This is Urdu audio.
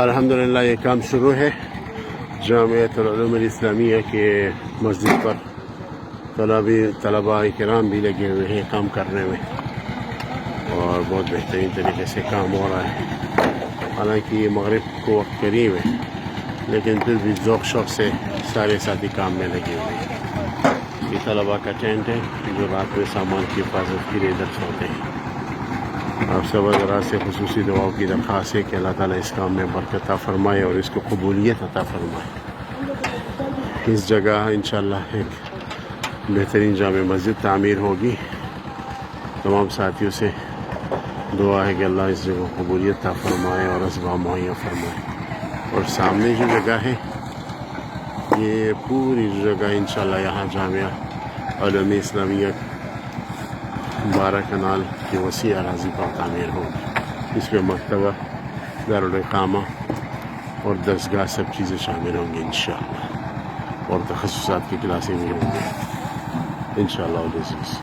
الحمدللہ یہ کام شروع ہے جامعۃ العلوم الاسلامیہ کے مسجد پر طلباء کرام بھی لگے ہوئے ہیں کام کرنے میں، اور بہت بہترین طریقے سے کام ہو رہا ہے۔ حالانکہ یہ مغرب کو وقت قریب ہے، لیکن پھر بھی ذوق شوق سے سارے ساتھی کام میں لگے ہوئے ہیں۔ یہ طلباء کا ٹینٹ ہے جو رات میں سامان کی حفاظت کے لیے ادھر سوتے ہیں۔ آپ سب حضرات سے خصوصی دعاؤں کی درخواست ہے کہ اللہ تعالیٰ اس کام میں برکت عطا فرمائے اور اس کو قبولیت عطا فرمائے۔ اس جگہ انشاءاللہ ایک بہترین جامع مسجد تعمیر ہوگی۔ تمام ساتھیوں سے دعا ہے کہ اللہ اس جگہ قبولیت عطا فرمائے اور اسباب مہیا فرمائے۔ اور سامنے جو جگہ ہے یہ پوری جگہ انشاءاللہ یہاں جامعہ علوم اسلامیہ 12 کنال کی وسیع اراضی پر تعمیر ہوگی۔ اس میں مکتبہ، دارالاقامہ اور درسگاہ سب چیزیں شامل ہوں گی انشاءاللہ، اور تخصصات کی کلاسیں بھی ہوں گی انشاءاللہ العزیز۔